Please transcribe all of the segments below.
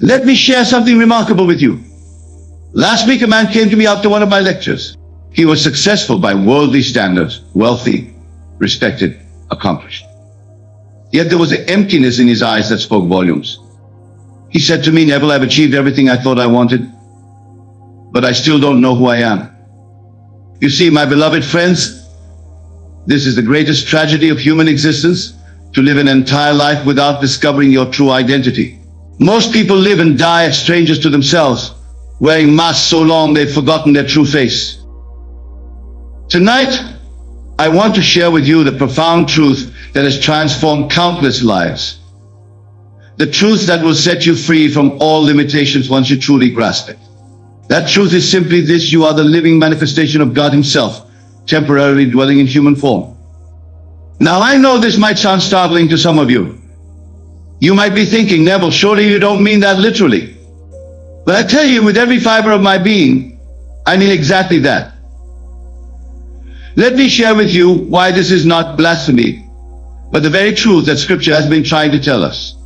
Let me share something remarkable with you. Last week, a man came to me after one of my lectures. He was successful by worldly standards, wealthy, respected, accomplished. Yet there was an emptiness in his eyes that spoke volumes. He said to me, Neville, I've achieved everything I thought I wanted, but I still don't know who I am. You see, my beloved friends, this is the greatest tragedy of human existence, to live an entire life without discovering your true identity. Most people live and die as strangers to themselves, wearing masks so long they've forgotten their true face. Tonight, I want to share with you the profound truth that has transformed countless lives. The truth that will set you free from all limitations once you truly grasp it. That truth is simply this: you are the living manifestation of God Himself, temporarily dwelling in human form. Now, I know this might sound startling to some of you. You might be thinking, Neville, surely you don't mean that literally. But I tell you, with every fiber of my being, I mean exactly that. Let me share with you why this is not blasphemy, but the very truth that Scripture has been trying to tell us.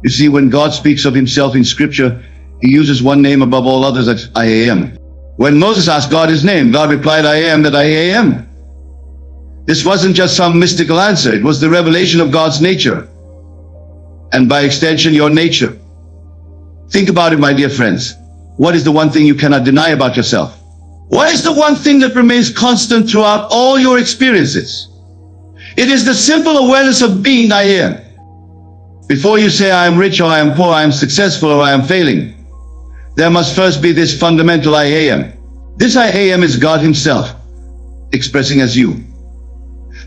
You see, when God speaks of Himself in Scripture, He uses one name above all others, as I am. When Moses asked God His name, God replied, I am that I am. This wasn't just some mystical answer. It was the revelation of God's nature, and by extension, your nature. Think about it, my dear friends. What is the one thing you cannot deny about yourself? What is the one thing that remains constant throughout all your experiences? It is the simple awareness of being I am. Before you say I am rich or I am poor, I am successful or I am failing, there must first be this fundamental I am. This I am is God Himself, expressing as you.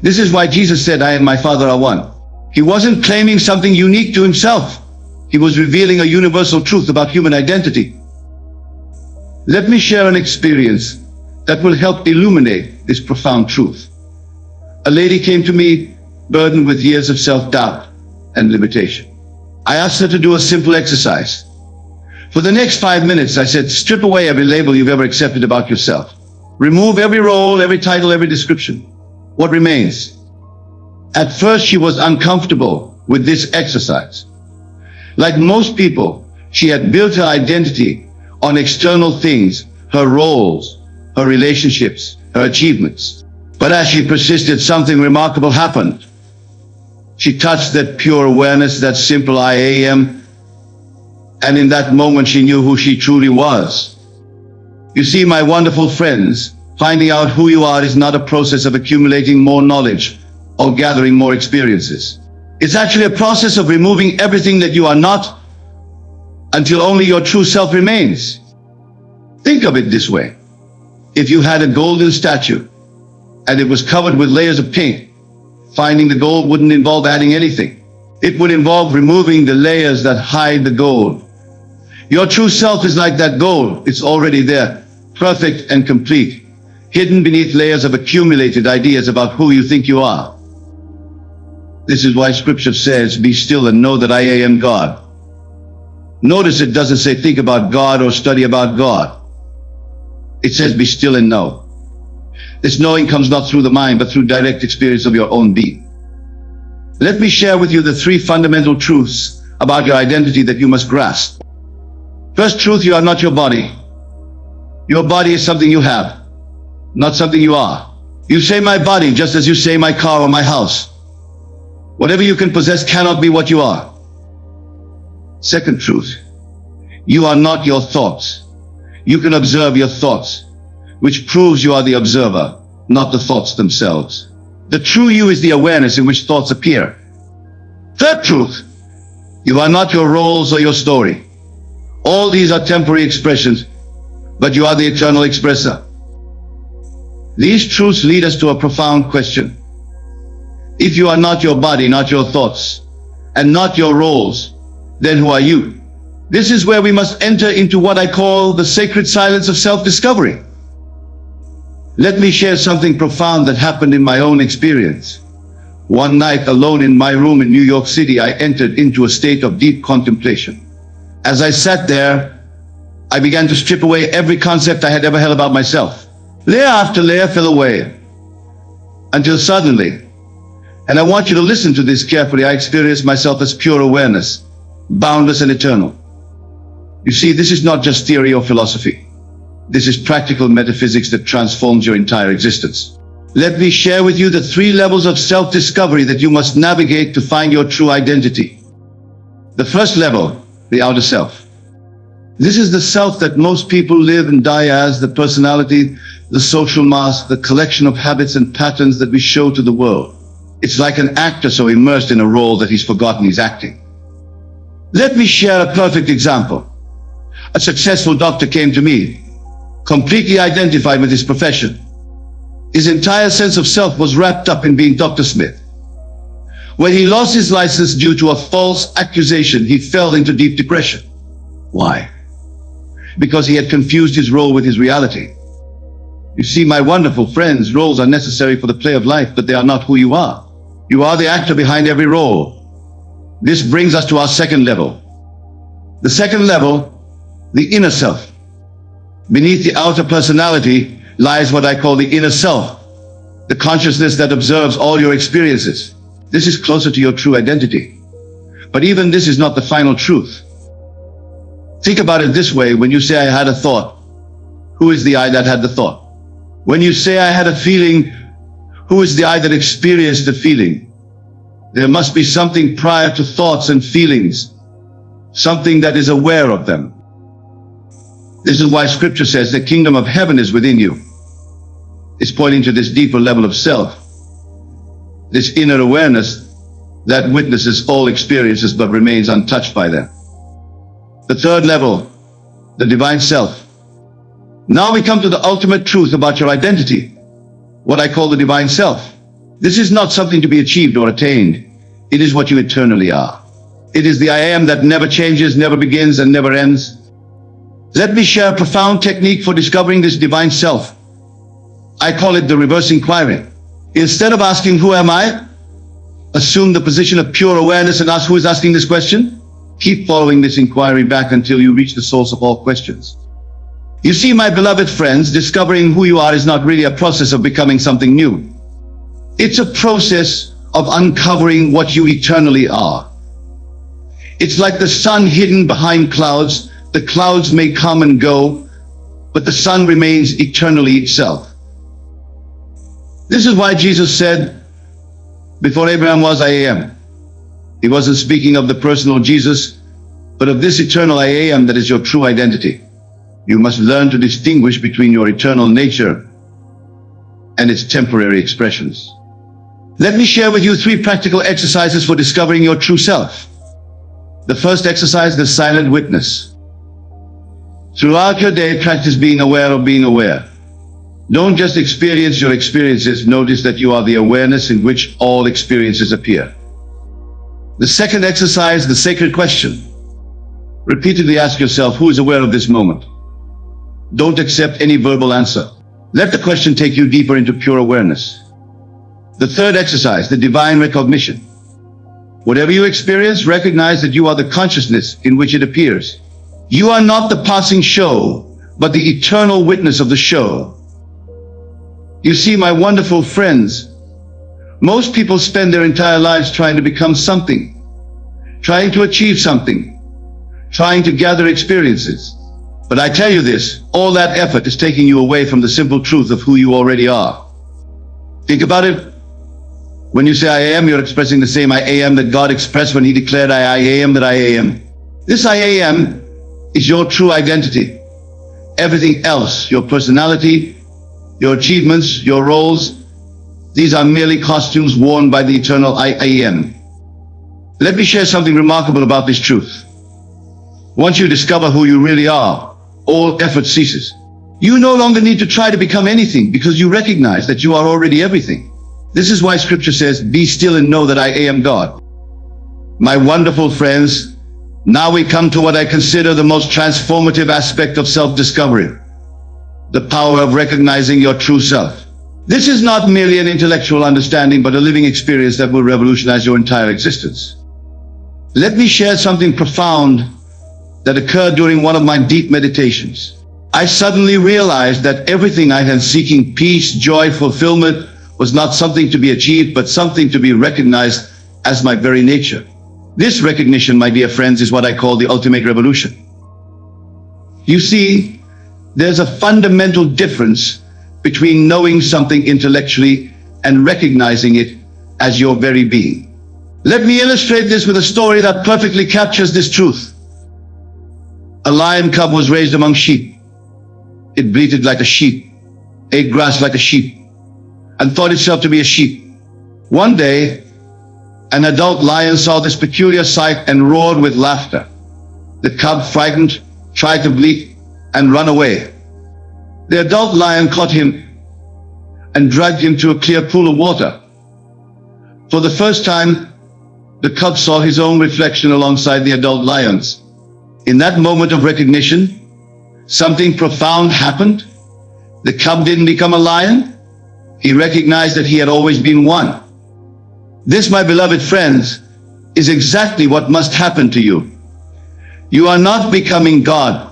This is why Jesus said, I and my Father are one. He wasn't claiming something unique to Himself. He was revealing a universal truth about human identity. Let me share an experience that will help illuminate this profound truth. A lady came to me burdened with years of self-doubt and limitation. I asked her to do a simple exercise. For the next 5 minutes, I said, strip away every label you've ever accepted about yourself. Remove every role, every title, every description. What remains? At first, she was uncomfortable with this exercise. Like most people, she had built her identity on external things, her roles, her relationships, her achievements. But as she persisted, something remarkable happened. She touched that pure awareness, that simple I am, and in that moment she knew who she truly was. You see, my wonderful friends, finding out who you are is not a process of accumulating more knowledge or gathering more experiences. It's actually a process of removing everything that you are not until only your true self remains. Think of it this way. If you had a golden statue and it was covered with layers of paint, finding the gold wouldn't involve adding anything. It would involve removing the layers that hide the gold. Your true self is like that gold. It's already there, perfect and complete, hidden beneath layers of accumulated ideas about who you think you are. This is why Scripture says, be still and know that I am God. Notice it doesn't say think about God or study about God. It says be still and know. This knowing comes not through the mind, but through direct experience of your own being. Let me share with you the 3 fundamental truths about your identity that you must grasp. First truth, you are not your body. Your body is something you have, not something you are. You say my body just as you say my car or my house. Whatever you can possess cannot be what you are. Second truth, you are not your thoughts. You can observe your thoughts, which proves you are the observer, not the thoughts themselves. The true you is the awareness in which thoughts appear. Third truth, you are not your roles or your story. All these are temporary expressions, but you are the eternal expresser. These truths lead us to a profound question. If you are not your body, not your thoughts, and not your roles, then who are you? This is where we must enter into what I call the sacred silence of self-discovery. Let me share something profound that happened in my own experience. One night, alone in my room in New York City, I entered into a state of deep contemplation. As I sat there, I began to strip away every concept I had ever held about myself. Layer after layer fell away, until suddenly, and I want you to listen to this carefully, I experienced myself as pure awareness, boundless and eternal. You see, this is not just theory or philosophy. This is practical metaphysics that transforms your entire existence. Let me share with you the 3 levels of self-discovery that you must navigate to find your true identity. The first level, the outer self. This is the self that most people live and die as, the personality, the social mask, the collection of habits and patterns that we show to the world. It's like an actor so immersed in a role that he's forgotten he's acting. Let me share a perfect example. A successful doctor came to me, completely identified with his profession. His entire sense of self was wrapped up in being Dr. Smith. When he lost his license due to a false accusation, he fell into deep depression. Why? Because he had confused his role with his reality. You see, my wonderful friends, roles are necessary for the play of life, but they are not who you are. You are the actor behind every role. This brings us to our second level. The second level, the inner self. Beneath the outer personality lies what I call the inner self, the consciousness that observes all your experiences. This is closer to your true identity. But even this is not the final truth. Think about it this way: when you say I had a thought, who is the I that had the thought? When you say I had a feeling, who is the I that experienced the feeling? There must be something prior to thoughts and feelings, something that is aware of them. This is why scripture says the kingdom of heaven is within you. It's pointing to this deeper level of self, this inner awareness that witnesses all experiences but remains untouched by them. The third level, the divine self. Now we come to the ultimate truth about your identity, what I call the divine self. This is not something to be achieved or attained. It is what you eternally are. It is the I am that never changes, never begins, and never ends. Let me share a profound technique for discovering this divine self. I call it the reverse inquiry. Instead of asking, who am I? Assume the position of pure awareness and ask, who is asking this question? Keep following this inquiry back until you reach the source of all questions. You see, my beloved friends, discovering who you are is not really a process of becoming something new. It's a process of uncovering what you eternally are. It's like the sun hidden behind clouds. The clouds may come and go, but the sun remains eternally itself. This is why Jesus said, before Abraham was, I am. He wasn't speaking of the personal Jesus, but of this eternal I am that is your true identity. You must learn to distinguish between your eternal nature and its temporary expressions. Let me share with you 3 practical exercises for discovering your true self. The first exercise, the silent witness. Throughout your day, practice being aware of being aware. Don't just experience your experiences. Notice that you are the awareness in which all experiences appear. The second exercise, the sacred question. Repeatedly ask yourself, who is aware of this moment? Don't accept any verbal answer. Let the question take you deeper into pure awareness. The third exercise, the divine recognition. Whatever you experience, recognize that you are the consciousness in which it appears. You are not the passing show, but the eternal witness of the show. You see, my wonderful friends, most people spend their entire lives trying to become something, trying to achieve something, trying to gather experiences. But I tell you this, all that effort is taking you away from the simple truth of who you already are. Think about it. When you say I am, you're expressing the same I am that God expressed when He declared I am that I am. This I am is your true identity. Everything else, your personality, your achievements, your roles, these are merely costumes worn by the eternal I am. Let me share something remarkable about this truth. Once you discover who you really are, all effort ceases. You no longer need to try to become anything because you recognize that you are already everything. This is why scripture says, be still and know that I am God. My wonderful friends, now we come to what I consider the most transformative aspect of self-discovery, the power of recognizing your true self. This is not merely an intellectual understanding, but a living experience that will revolutionize your entire existence. Let me share something profound that occurred during one of my deep meditations. I suddenly realized that everything I had seeking, peace, joy, fulfillment, was not something to be achieved, but something to be recognized as my very nature. This recognition, my dear friends, is what I call the ultimate revolution. You see, there's a fundamental difference between knowing something intellectually and recognizing it as your very being. Let me illustrate this with a story that perfectly captures this truth. A lion cub was raised among sheep. It bleated like a sheep, ate grass like a sheep, and thought itself to be a sheep. One day, an adult lion saw this peculiar sight and roared with laughter. The cub, frightened, tried to bleat and run away. The adult lion caught him and dragged him to a clear pool of water. For the first time, the cub saw his own reflection alongside the adult lion's. In that moment of recognition, something profound happened. The cub didn't become a lion. He recognized that he had always been one. This, my beloved friends, is exactly what must happen to you. You are not becoming God.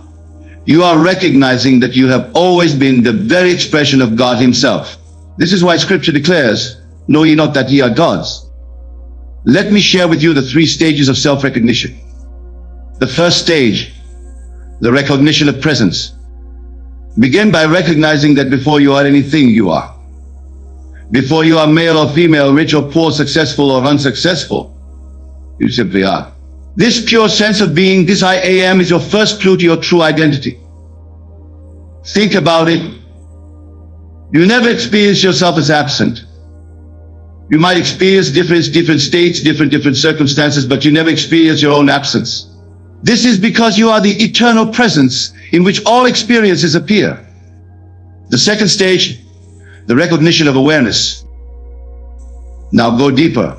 You are recognizing that you have always been the very expression of God himself. This is why Scripture declares, "Know ye not that ye are gods?" Let me share with you the 3 stages of self-recognition. The first stage, the recognition of presence. Begin by recognizing that before you are anything, you are. Before you are male or female, rich or poor, successful or unsuccessful, you simply are. This pure sense of being, this I am, is your first clue to your true identity. Think about it. You never experience yourself as absent. You might experience different states, different circumstances, but you never experience your own absence. This is because you are the eternal presence in which all experiences appear. The second stage, the recognition of awareness. Now go deeper.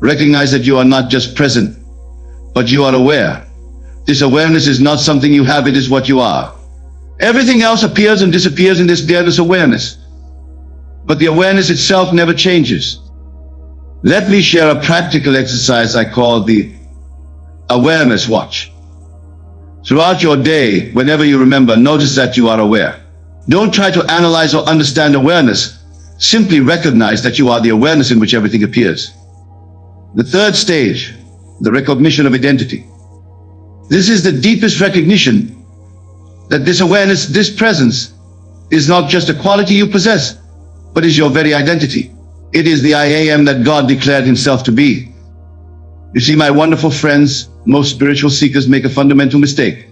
Recognize that you are not just present, but you are aware. This awareness is not something you have, it is what you are. Everything else appears and disappears in this fearless awareness. But the awareness itself never changes. Let me share a practical exercise I call the awareness watch. Throughout your day, whenever you remember, notice that you are aware. Don't try to analyze or understand awareness. Simply recognize that you are the awareness in which everything appears. The third stage, the recognition of identity. This is the deepest recognition that this awareness, this presence, is not just a quality you possess, but is your very identity. It is the I am that God declared himself to be. You see, my wonderful friends, most spiritual seekers make a fundamental mistake.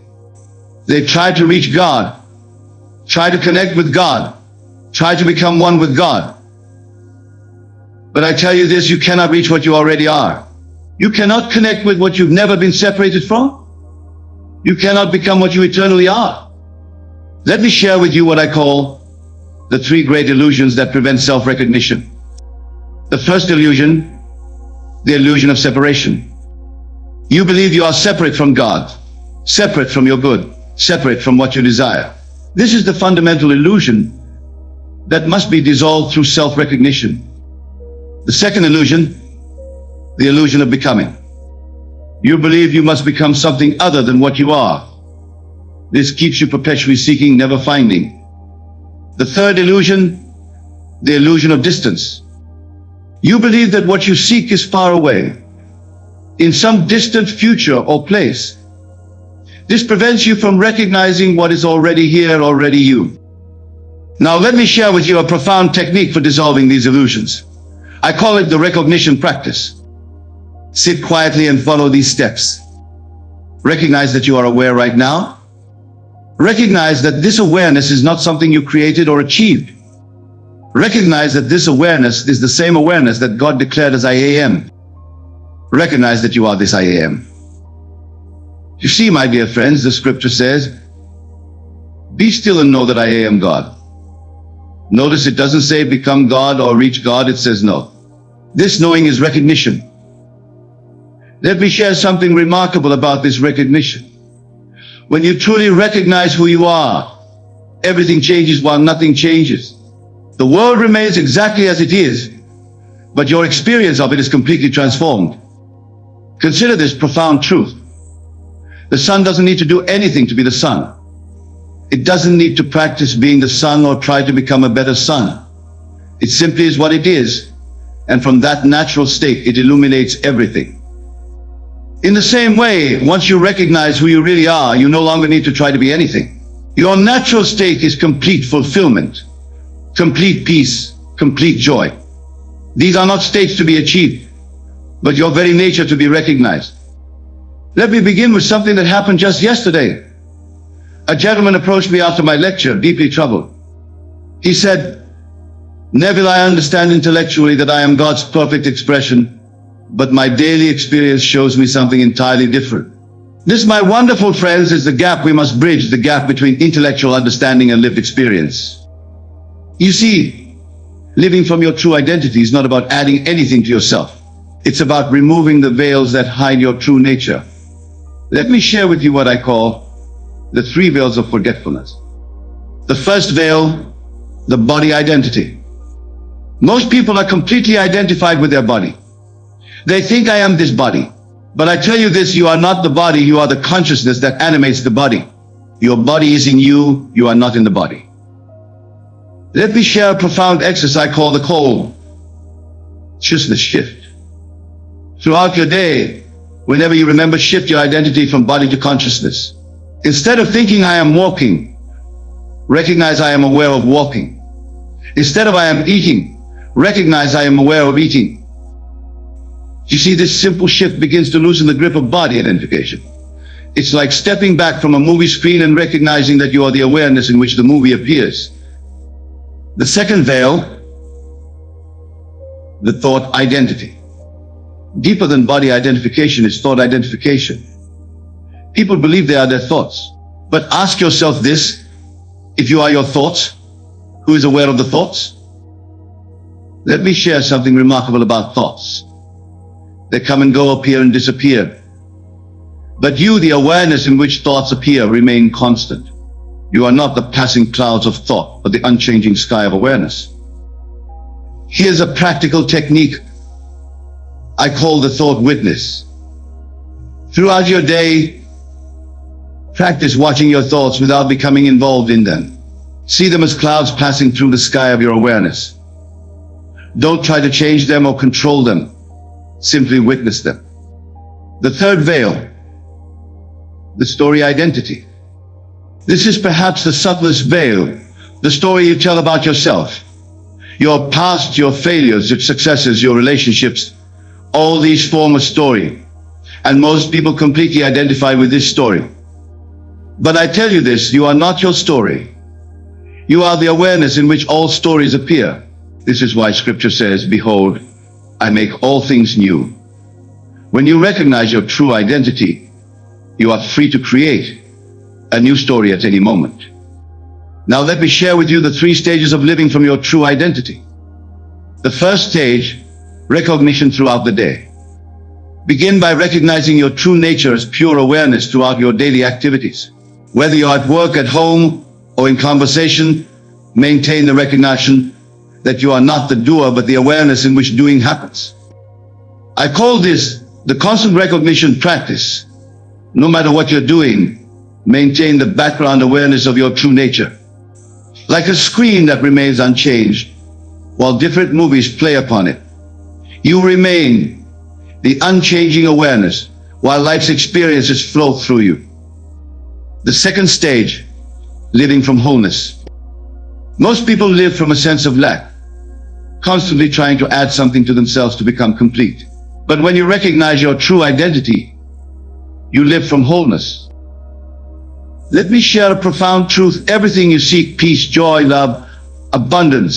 They try to reach God, try to connect with God, try to become one with God. But I tell you this, you cannot reach what you already are. You cannot connect with what you've never been separated from. You cannot become what you eternally are. Let me share with you what I call the 3 great illusions that prevent self-recognition. The first illusion, the illusion of separation. You believe you are separate from God, separate from your good, separate from what you desire. This is the fundamental illusion that must be dissolved through self-recognition. The second illusion, the illusion of becoming. You believe you must become something other than what you are. This keeps you perpetually seeking, never finding. The third illusion, the illusion of distance. You believe that what you seek is far away, in some distant future or place. This prevents you from recognizing what is already here, already you. Now let me share with you a profound technique for dissolving these illusions. I call it the recognition practice. Sit quietly and follow these steps. Recognize that you are aware right now. Recognize that this awareness is not something you created or achieved. Recognize that this awareness is the same awareness that God declared as I am. Recognize that you are this I am. You see, my dear friends, the scripture says, "Be still and know that I am God." Notice it doesn't say become God or reach God, it says know. This knowing is recognition. Let me share something remarkable about this recognition. When you truly recognize who you are, everything changes while nothing changes. The world remains exactly as it is, but your experience of it is completely transformed. Consider this profound truth. The sun doesn't need to do anything to be the sun. It doesn't need to practice being the sun or try to become a better sun. It simply is what it is, and from that natural state, it illuminates everything. In the same way, once you recognize who you really are, you no longer need to try to be anything. Your natural state is complete fulfillment, complete peace, complete joy. These are not states to be achieved, but your very nature to be recognized. Let me begin with something that happened just yesterday. A gentleman approached me after my lecture, deeply troubled. He said, "Neville, I understand intellectually that I am God's perfect expression, but my daily experience shows me something entirely different." This, my wonderful friends, is the gap we must bridge, the gap between intellectual understanding and lived experience. You see, living from your true identity is not about adding anything to yourself. It's about removing the veils that hide your true nature. Let me share with you what I call the 3 veils of forgetfulness. The first veil, the body identity. Most people are completely identified with their body. They think, I am this body. But I tell you this, you are not the body, you are the consciousness that animates the body. Your body is in you, you are not in the body. Let me share a profound exercise I call the consciousness shift. Throughout your day, whenever you remember, shift your identity from body to consciousness. Instead of thinking I am walking, recognize I am aware of walking. Instead of I am eating, recognize I am aware of eating. You see, this simple shift begins to loosen the grip of body identification. It's like stepping back from a movie screen and recognizing that you are the awareness in which the movie appears. The second veil, the thought identity. Deeper than body identification is thought identification. People believe they are their thoughts. But ask yourself this, if you are your thoughts, who is aware of the thoughts? Let me share something remarkable about thoughts. They come and go, appear and disappear. But you, the awareness in which thoughts appear, remain constant. You are not the passing clouds of thought, but the unchanging sky of awareness. Here's a practical technique I call the thought witness. Throughout your day, practice watching your thoughts without becoming involved in them. See them as clouds passing through the sky of your awareness. Don't try to change them or control them. Simply witness them. The third veil, the story identity. This is perhaps the subtlest veil, the story you tell about yourself. Your past, your failures, your successes, your relationships, all these form a story. And most people completely identify with this story. But I tell you this, you are not your story. You are the awareness in which all stories appear. This is why Scripture says, "Behold, I make all things new." When you recognize your true identity, you are free to create a new story at any moment. Now let me share with you the 3 stages of living from your true identity. The first stage, recognition throughout the day. Begin by recognizing your true nature as pure awareness throughout your daily activities. Whether you're at work, at home, or in conversation, maintain the recognition that you are not the doer, but the awareness in which doing happens. I call this the constant recognition practice. No matter what you're doing, maintain the background awareness of your true nature. Like a screen that remains unchanged, while different movies play upon it. You remain the unchanging awareness, while life's experiences flow through you. The second stage, living from wholeness. Most people live from a sense of lack, constantly trying to add something to themselves to become complete. But when you recognize your true identity, you live from wholeness. Let me share a profound truth. Everything you seek, peace, joy, love, abundance,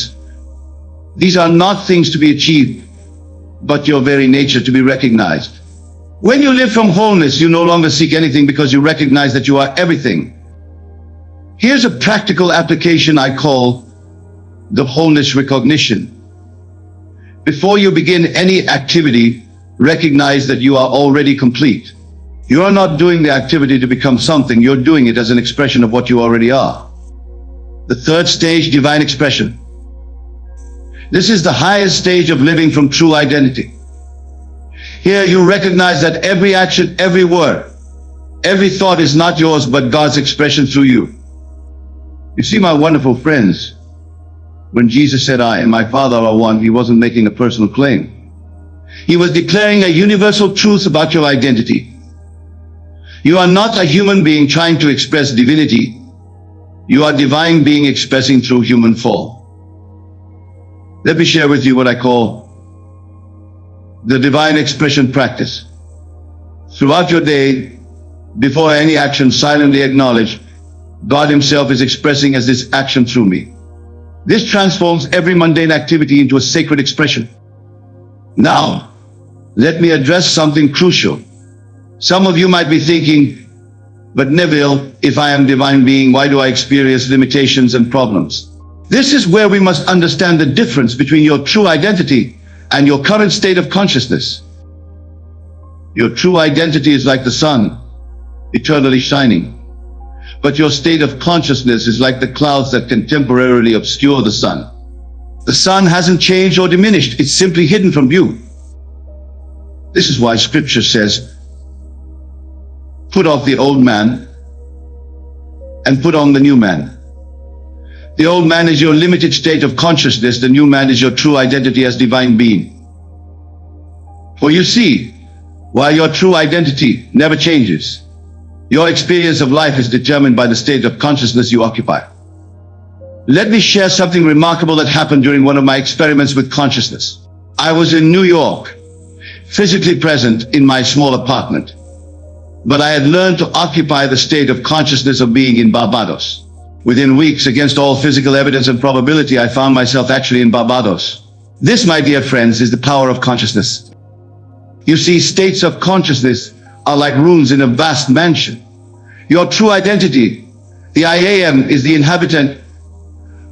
these are not things to be achieved, but your very nature to be recognized. When you live from wholeness, you no longer seek anything because you recognize that you are everything. Here's a practical application I call the wholeness recognition. Before you begin any activity, recognize that you are already complete. You are not doing the activity to become something, you're doing it as an expression of what you already are. The third stage, divine expression. This is the highest stage of living from true identity. Here you recognize that every action, every word, every thought is not yours but God's expression through you. You see, my wonderful friends, when Jesus said, "I and my Father are one," he wasn't making a personal claim. He was declaring a universal truth about your identity. You are not a human being trying to express divinity. You are divine being expressing through human form. Let me share with you what I call the divine expression practice. Throughout your day, before any action, silently acknowledge God Himself is expressing as this action through me. This transforms every mundane activity into a sacred expression. Now, let me address something crucial. Some of you might be thinking, but Neville, if I am divine being, why do I experience limitations and problems? This is where we must understand the difference between your true identity and your current state of consciousness. Your true identity is like the sun, eternally shining. But your state of consciousness is like the clouds that can temporarily obscure the sun. The sun hasn't changed or diminished, it's simply hidden from view. This is why Scripture says, put off the old man and put on the new man. The old man is your limited state of consciousness, the new man is your true identity as divine being. For you see, while your true identity never changes, your experience of life is determined by the state of consciousness you occupy. Let me share something remarkable that happened during one of my experiments with consciousness. I was in New York, physically present in my small apartment, but I had learned to occupy the state of consciousness of being in Barbados. Within weeks, against all physical evidence and probability, I found myself actually in Barbados. This, my dear friends, is the power of consciousness. You see, states of consciousness are like rooms in a vast mansion. Your true identity, the I am, is the inhabitant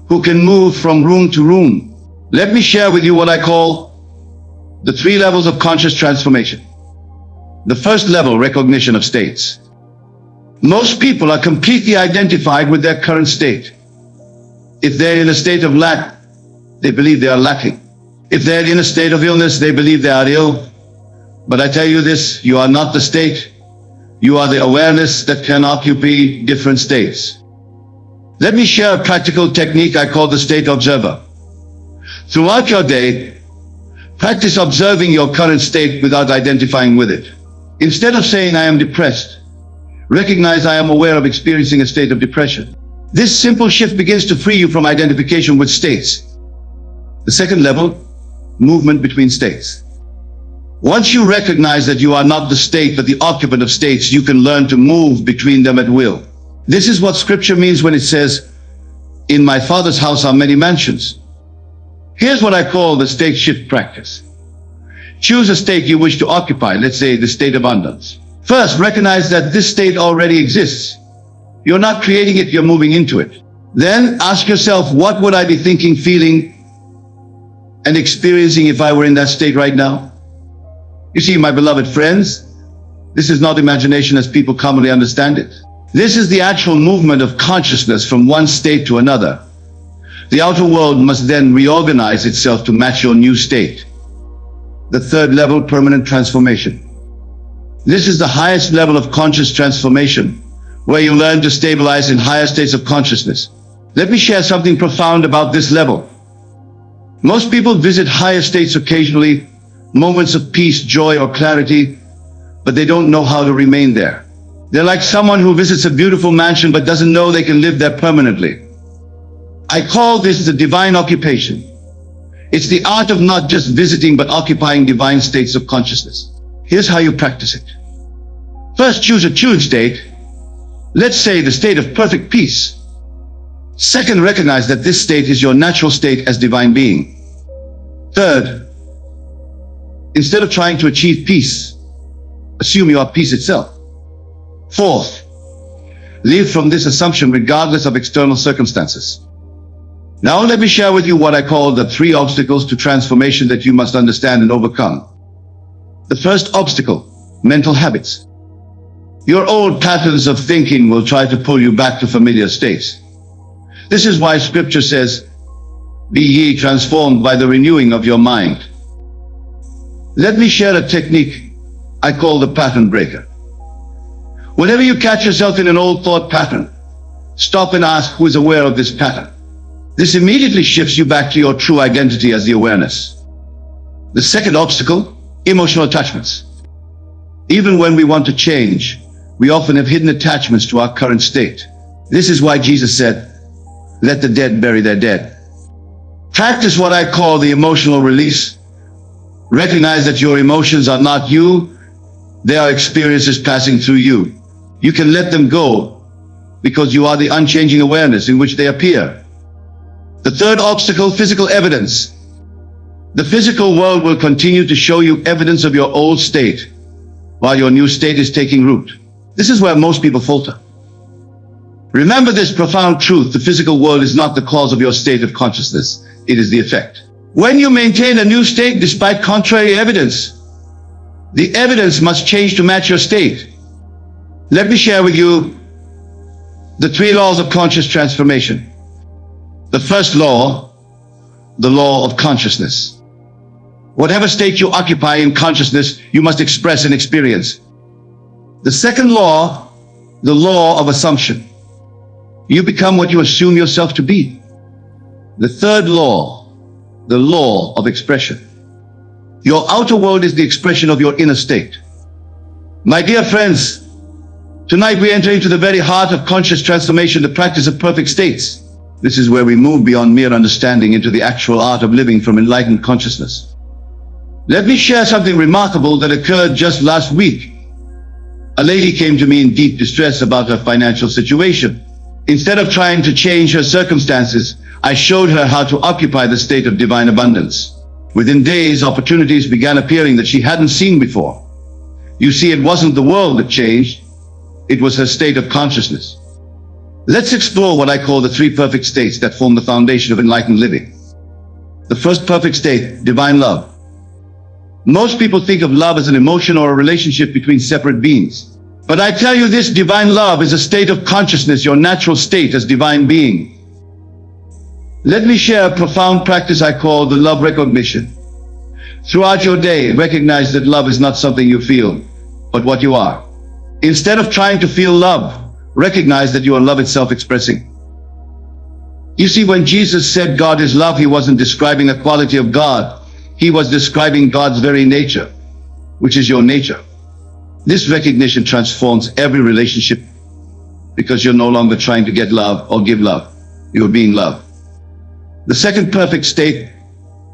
who can move from room to room. Let me share with you what I call the 3 levels of conscious transformation. The first level, recognition of states. Most people are completely identified with their current state. If they're in a state of lack, they believe they are lacking. If they're in a state of illness, they believe they are ill. But I tell you this, you are not the state. You are the awareness that can occupy different states. Let me share a practical technique I call the state observer. Throughout your day, practice observing your current state without identifying with it. Instead of saying I am depressed, recognize I am aware of experiencing a state of depression. This simple shift begins to free you from identification with states. The second level, movement between states. Once you recognize that you are not the state but the occupant of states, you can learn to move between them at will. This is what Scripture means when it says, in my Father's house are many mansions. Here's what I call the state shift practice. Choose a state you wish to occupy, let's say the state of abundance. First, recognize that this state already exists. You're not creating it, you're moving into it. Then ask yourself, what would I be thinking, feeling, and experiencing if I were in that state right now? You see, my beloved friends, this is not imagination as people commonly understand it. This is the actual movement of consciousness from one state to another. The outer world must then reorganize itself to match your new state. The third level, permanent transformation. This is the highest level of conscious transformation, where you learn to stabilize in higher states of consciousness. Let me share something profound about this level. Most people visit higher states occasionally, moments of peace, joy, or clarity, but they don't know how to remain there. They're like someone who visits a beautiful mansion but doesn't know they can live there permanently. I call this the divine occupation. It's the art of not just visiting but occupying divine states of consciousness. Here's how you practice it. First, choose a tuned state. Let's say the state of perfect peace. Second, recognize that this state is your natural state as divine being. Third, instead of trying to achieve peace, assume you are peace itself. Fourth, live from this assumption regardless of external circumstances. Now let me share with you what I call the 3 obstacles to transformation that you must understand and overcome. The first obstacle, mental habits. Your old patterns of thinking will try to pull you back to familiar states. This is why Scripture says, be ye transformed by the renewing of your mind. Let me share a technique I call the pattern breaker. Whenever you catch yourself in an old thought pattern, stop and ask who is aware of this pattern. This immediately shifts you back to your true identity as the awareness. The second obstacle, emotional attachments. Even when we want to change, We often have hidden attachments to our current state. This is why Jesus said, "Let the dead bury their dead." Practice what I call the emotional release. Recognize that your emotions are not you. They are experiences passing through you. You can let them go because you are the unchanging awareness in which they appear. The third obstacle, physical evidence. The physical world will continue to show you evidence of your old state while your new state is taking root. This is where most people falter. Remember this profound truth: the physical world is not the cause of your state of consciousness. It is the effect. When you maintain a new state despite contrary evidence, the evidence must change to match your state. Let me share with you the 3 laws of conscious transformation. The first law, the law of consciousness. Whatever state you occupy in consciousness, you must express and experience. The second law, the law of assumption. You become what you assume yourself to be. The third law, the law of expression. Your outer world is the expression of your inner state. My dear friends, tonight we enter into the very heart of conscious transformation, the practice of perfect states. This is where we move beyond mere understanding into the actual art of living from enlightened consciousness. Let me share something remarkable that occurred just last week. A lady came to me in deep distress about her financial situation. Instead of trying to change her circumstances, I showed her how to occupy the state of divine abundance. Within days, opportunities began appearing that she hadn't seen before. You see, it wasn't the world that changed. It was her state of consciousness. Let's explore what I call the 3 perfect states that form the foundation of enlightened living. The first perfect state, divine love. Most people think of love as an emotion or a relationship between separate beings. But I tell you this, divine love is a state of consciousness, your natural state as divine being. Let me share a profound practice I call the love recognition. Throughout your day, recognize that love is not something you feel, but what you are. Instead of trying to feel love, recognize that you are love itself expressing. You see, when Jesus said God is love, he wasn't describing a quality of God. He was describing God's very nature, which is your nature. This recognition transforms every relationship because you're no longer trying to get love or give love. You're being loved. The second perfect state,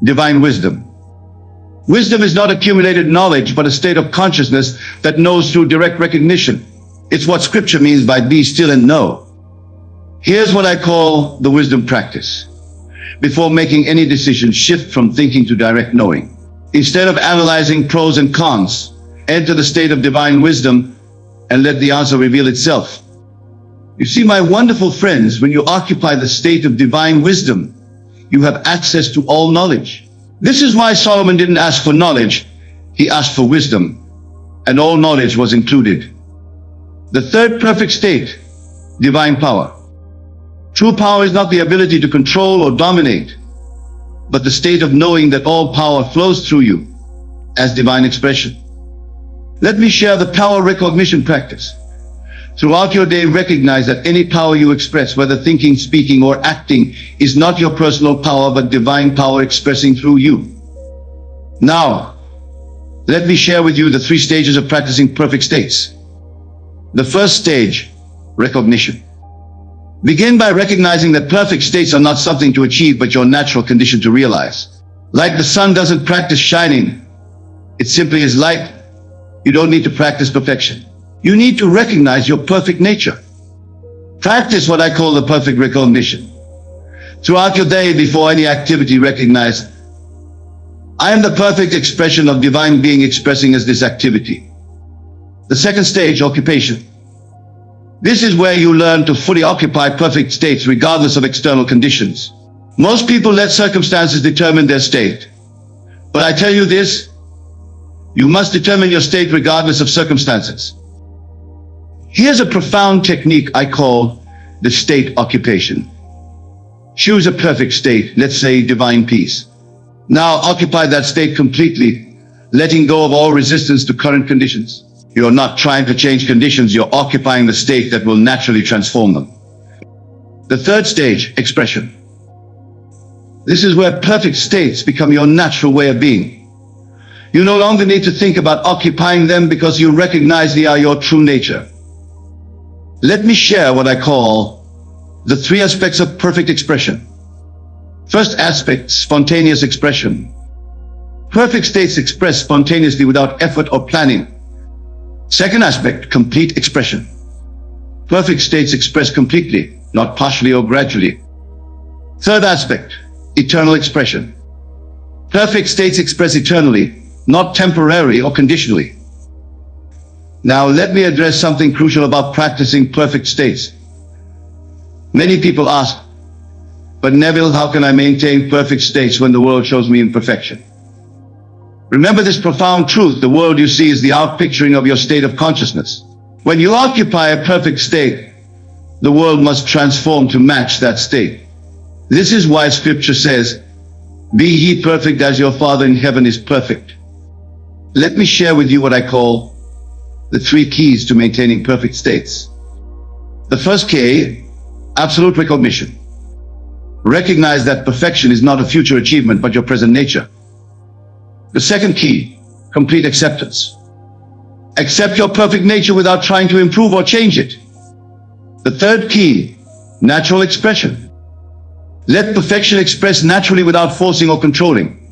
divine wisdom. Wisdom is not accumulated knowledge, but a state of consciousness that knows through direct recognition. It's what scripture means by be still and know. Here's what I call the wisdom practice. Before making any decision, shift from thinking to direct knowing. Instead of analyzing pros and cons, enter the state of divine wisdom and let the answer reveal itself. You see, my wonderful friends, when you occupy the state of divine wisdom, you have access to all knowledge. This is why Solomon didn't ask for knowledge, he asked for wisdom, and all knowledge was included. The third perfect state, divine power. True power is not the ability to control or dominate, but the state of knowing that all power flows through you as divine expression. Let me share the power recognition practice. Throughout your day, recognize that any power you express, whether thinking, speaking, or acting, is not your personal power, but divine power expressing through you. Now, let me share with you the 3 stages of practicing perfect states. The first stage, recognition. Begin by recognizing that perfect states are not something to achieve, but your natural condition to realize. Like the sun doesn't practice shining, it simply is light. You don't need to practice perfection. You need to recognize your perfect nature. Practice what I call the perfect recognition. Throughout your day, before any activity, recognize, I am the perfect expression of divine being expressing as this activity. The second stage, occupation. This is where you learn to fully occupy perfect states regardless of external conditions. Most people let circumstances determine their state. But I tell you this, you must determine your state regardless of circumstances. Here's a profound technique I call the state occupation. Choose a perfect state, let's say divine peace. Now occupy that state completely, letting go of all resistance to current conditions. You're not trying to change conditions, you're occupying the state that will naturally transform them. The third stage, expression. This is where perfect states become your natural way of being. You no longer need to think about occupying them because you recognize they are your true nature. Let me share what I call the three aspects of perfect expression. First aspect, spontaneous expression. Perfect states express spontaneously without effort or planning. Second aspect, complete expression. Perfect states express completely, not partially or gradually. Third aspect, eternal expression. Perfect states express eternally, not temporarily or conditionally. Now let me address something crucial about practicing perfect states. Many people ask, but Neville, how can I maintain perfect states when the world shows me imperfection? Remember this profound truth: the world you see is the outpicturing of your state of consciousness. When you occupy a perfect state, the world must transform to match that state. This is why Scripture says, "Be ye perfect as your Father in heaven is perfect." Let me share with you what I call the three keys to maintaining perfect states. The first key, absolute recognition. Recognize that perfection is not a future achievement, but your present nature. The second key, complete acceptance. Accept your perfect nature without trying to improve or change it. The third key, natural expression. Let perfection express naturally without forcing or controlling.